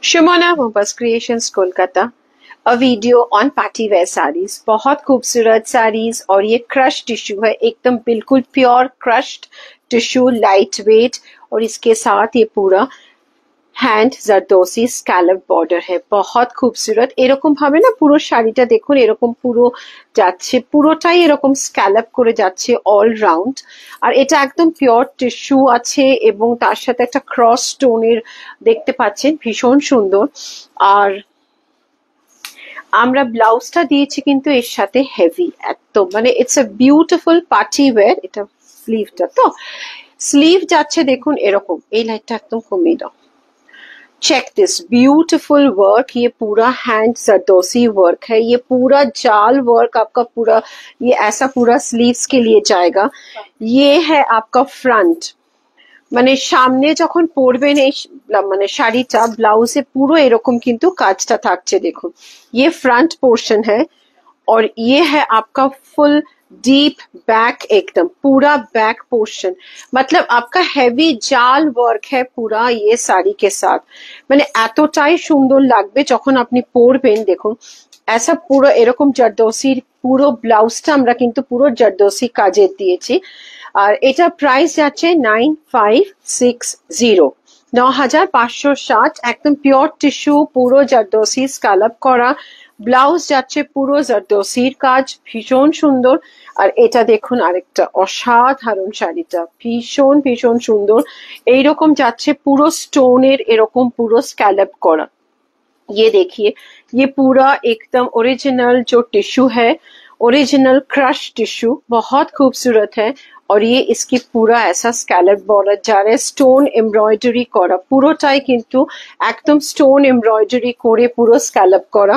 Shimona Mombas Creations Kolkata a video on party wear saris. बहुत खूबसूरत साड़ीज और ये क्रश टिश्यू है, एकदम बिल्कुल pure crushed tissue, light weight. और इसके साथ ये पूरा হ্যান্ড জারদোসি স্ক্যালপ বর্ডার है, बहुत खूबसूरत। এরকম ভাবে না পুরো শাড়িটা দেখুন, এরকম পুরো যাচ্ছে, পুরোটাই এরকম স্ক্যালপ করে যাচ্ছে অল রাউন্ড। আর এটা একদম পিওর টিস্যু আছে এবং তার সাথে একটা ক্রস স্টোনের দেখতে পাচ্ছেন, ভীষণ সুন্দর। আর আমরা ব্লাউজটা দিয়েছি কিন্তু এর সাথে হেভি একদম, মানে it's a beautiful party wear. এটা স্লিভটা তো, স্লিভ যাচ্ছে দেখুন এরকম, এই লাইটটা একদম কমিয়ে দাও। चेक दिस ब्यूटिफुल वर्क, ये पूरा हैंड जरदोसी वर्क है, ये पूरा जाल वर्क आपका पूरा, ये ऐसा पूरा स्लीव्स के लिए जाएगा। ये है आपका फ्रंट, মানে সামনে যখন পরবেন এই মানে শাড়িটা, ব্লাউজে পুরো এরকম কিন্তু কাজটা থাকছে দেখুন। ये फ्रंट पोर्शन है और ये है आपका फुल डीप बैक, एकदम पूरा बैक पोर्शन, मतलब आपका हैवी जाल वर्क है पूरा ये साड़ी के साथ। মানে এতটাই সুন্দর লাগবে যখন আপনি পরবেন। দেখুন ऐसा পুরো এরকম জারদোসির পুরো ব্লাউজটা আমরা কিন্তু পুরো জারদোসি কাজের দিয়েছি। আর এটা প্রাইস যাচ্ছে 9560, 9560। একদম পিওর টিস্যু, পুরো জারদোসি স্ক্যালপ করা, ব্লাউজ যাচ্ছে পুরো জারদোসির কাজ, ভীষণ সুন্দর। আর এটা দেখুন আরেকটা অসাধারণ শাড়িটা, ভীষণ ভীষণ সুন্দর। এইরকম যাচ্ছে পুরো স্টোনের এরকম পুরো স্ক্যালপ করা। ये देखिए, ये पूरा एकदम ओरिजिनल जो टिश्यू है, ओरिजिनल क्रश टिश्यू, बहुत खूबसूरत है। और ये इसकी पूरा ऐसा स्क्যালপ বর্ডার जा रहा है, স্টোন এমব্রয়ডারি করা, পুরোটাই কিন্তু একদম স্টোন এমব্রয়ডারি করে পুরো স্ক্যালপ করা।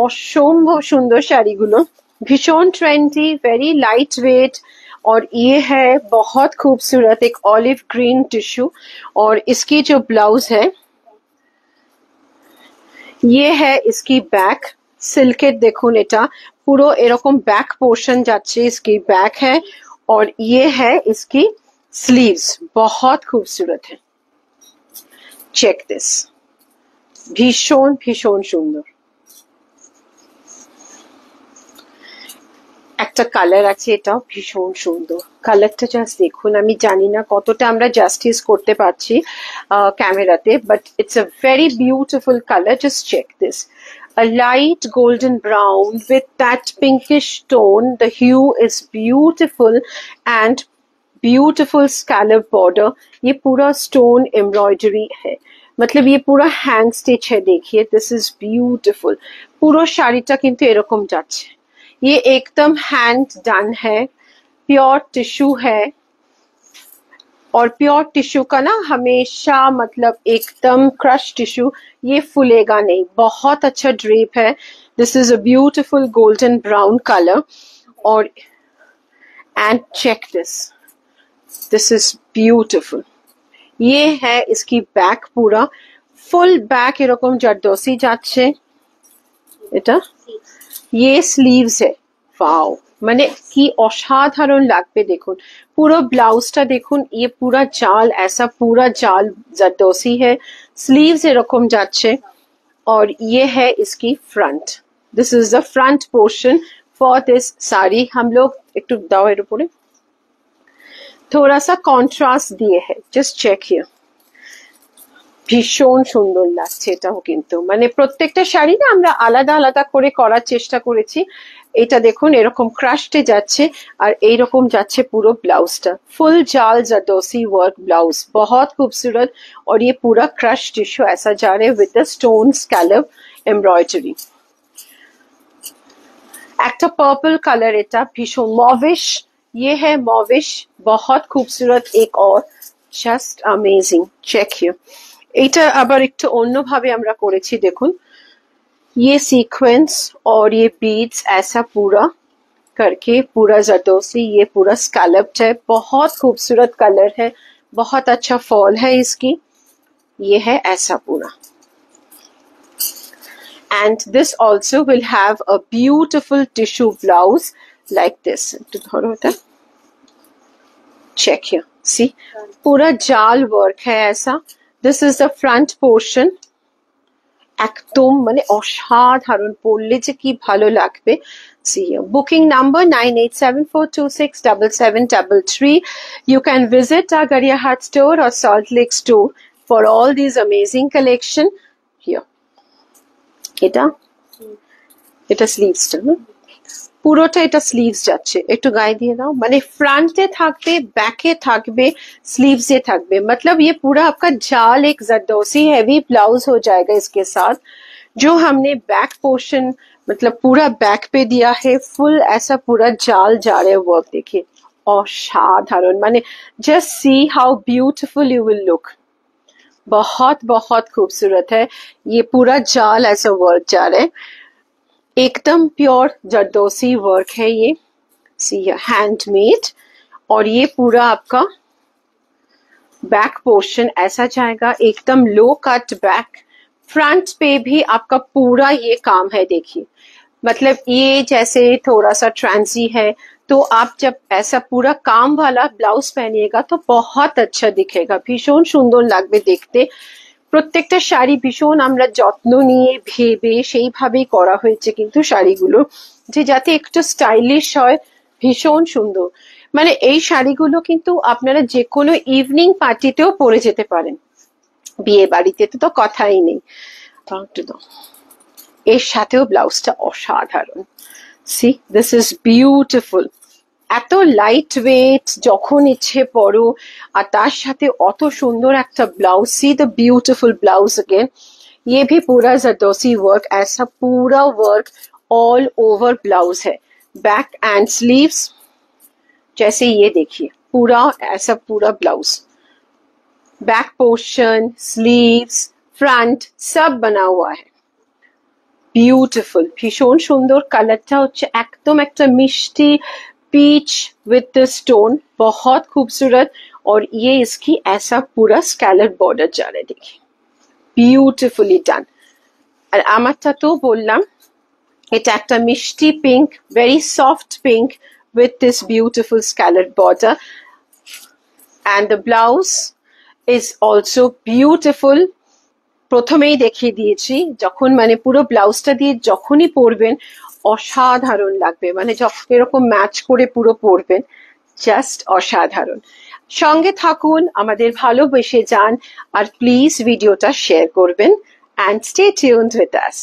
অসম্ভব সুন্দর শাড়িগুলো, भीषण ट्रेंडी, वेरी लाइट वेट। और ये है बहुत खूबसूरत एक ऑलिव ग्रीन टिश्यू। और इसकी जो ब्लाउज है, ये है इसकी बैक, सिल्केट देखুন এটা পুরো এরকম बैक पोर्शन যাচ্ছে, इसकी बैक है। और ये है इसकी स्लीव्स, बहुत खूबसूरत है। चेक दिस, ভীষণ ভীষণ সুন্দর। একটা কালার আছে, এটাও ভীষণ সুন্দর। কালারটা জাস্ট দেখুন, আমি জানি না কতটা আমরা জাস্টিস করতে পারছি ক্যামেরাতে, but it's a very beautiful colour. Just check this, a light golden brown with that pinkish tone. The hue is beautiful and beautiful scallop border. ये पूरा stone embroidery है, मतलब ये पूरा hand stitch है। देखिए this is beautiful, পুরো শাড়িটা কিন্তু এরকম যাচ্ছে। ये एकदम हैंड डन है, प्योर टिश्यू है। और प्योर टिश्यू का ना हमेशा मतलब एकदम क्रश टिश्यू, ये फूलेगा नहीं, बहुत अच्छा ड्रेप है। This is a beautiful golden brown colour. और and check this, this is beautiful. ये है इसकी बैक, पूरा फुल बैक এরকম জারদোসি যাচ্ছে এটা। ये স্লিভস है, वाओ, মানে কি অসাধারণ লাগবে দেখুন। পুরো ব্লাউজটা দেখুন, ये पूरा जाल, ऐसा पूरा जाल জারদোসি है, স্লিভস এরকম যাচ্ছে। और ये है इसकी front, this is the front portion for this sari. हम लोग একটু দাও এর উপরে थोड़ा सा কন্ট্রাস্ট দিয়ে है, জাস্ট চেক হিয়ার। ভীষণ সুন্দর লাগছে এটাও কিন্তু, মানে প্রত্যেকটা শাড়ি না আমরা আলাদা আলাদা করে করার চেষ্টা করেছি। এটা দেখুন এরকম ক্রাশটে যাচ্ছে, আর এইরকম যাচ্ছে পুরো ব্লাউজটা, ফুল जाल जरदोसी वर्क ब्लाउज, बहुत खूबसूरत। और ये पूरा क्रश टिश्यू ऐसा जा रहा है with the stone scallop embroidery. একটা पर्पल कलर, এটা ভীষণ मॉविश, ये है मॉविश, बहुत खूबसूरत। एक और জাস্ট अमेजिंग, চেক হিয়ার। এটা আবার একটু অন্যভাবে আমরা করেছি দেখুন, ये सीक्वेंस और ये बीड्स ऐसा पूरा करके पूरा जरदोसी, ये पूरा स्कैलप्ड है, बहुत खूबसूरत कलर है, बहुत अच्छा फॉल है इसकी। ये है ऐसा पूरा। and this also will have a beautiful tissue blouse like this। একটু ধরো এটা, check here, see पूरा जाल वर्क है ऐसा। This is the front portion একদম মানে অসাধারণ, পরলে যে কি ভালো লাগবে। See here. Booking number 9874267733. You can visit our Gariahat store or Salt Lake store for all these amazing collection. Here. এটা স্লিভসটা না, পুরোটা এটা স্লিভস যাচ্ছে, একটু গায়ে দিয়ে দাও। মানে फ्रंटे থাকবে, बैके থাকবে, स्लीव्स ये থাকবে, मतलब ये पूरा आपका जाल एक जरदोसी हैवी ब्लाउज हो जाएगा इसके साथ। जो हमने बैक पोर्शन मतलब पूरा बैक पे दिया है, फुल ऐसा पूरा जाल जा रहा है वर्क, देखिए असाधारण, माने just see how beautiful you will look. बहुत बहुत खूबसूरत है, ये पूरा जाल ऐसा वर्क जा रहा है, एकदम प्योर जरदोसी वर्क है ये। सी हैंडमेड, और ये पूरा आपका बैक पोर्शन ऐसा जाएगा, एकदम लो कट बैक। फ्रंट पे भी आपका पूरा ये काम है, देखिए मतलब ये जैसे थोड़ा सा ट्रांसी है, तो आप जब ऐसा पूरा काम वाला ब्लाउज पहनिएगा तो बहुत अच्छा दिखेगा, भीषण सुंदर লাগবে দেখতে। প্রত্যেকটা শাড়ি ভীষণ আমরা যত্ন নিয়ে ভেবে সেইভাবেই করা হয়েছে কিন্তু শাড়িগুলো, যে যাতে একটু স্টাইলিশ হয়, ভীষণ সুন্দর। মানে এই শাড়িগুলো কিন্তু আপনারা যে কোনো ইভিনিং পার্টিতেও পরে যেতে পারেন, বিয়ে বাড়িতে তো কথাই নেই। এর সাথেও ব্লাউজটা অসাধারণ। সি দিস ইজ বিউটিফুল, এত লাইট ওয়েট, যখন ইচ্ছে পরো, আর তার সাথে অত সুন্দর একটা blouse. See the beautiful blouse again, ये भी पूरा जरदोसी वर्क, ऐसा पूरा वर्क ऑल ओवर ब्लाउज है, बैक एंड स्लीव्स जैसे ये देखिए, पूरा ऐसा पूरा blouse, back portion, sleeves, front सब बना हुआ है। বিউটিফুল, ভীষণ সুন্দর। কালারটা হচ্ছে একদম একটা মিষ্টি पीच विथ स्टोन, बहुत खूबसूरत। और ये इसकी ऐसा पूरा स्कैलप बॉर्डर जा रहा है, देखिए বিউটিফুলি ডান। আর আমারটা তো বললাম এটা একটা মিষ্টি pink, very soft pink with this beautiful scallop border, and the blouse is also beautiful। প্রথমেই দেখিয়ে দিয়েছি, যখন মানে পুরো ব্লাউজটা দিয়ে যখনই পরবেন অসাধারণ লাগবে, মানে যখন এরকম ম্যাচ করে পুরো পরবেন, জাস্ট অসাধারণ। সঙ্গে থাকুন, আমাদের ভালোবেসে যান, আর প্লিজ ভিডিওটা শেয়ার করবেন, and stay tuned with us.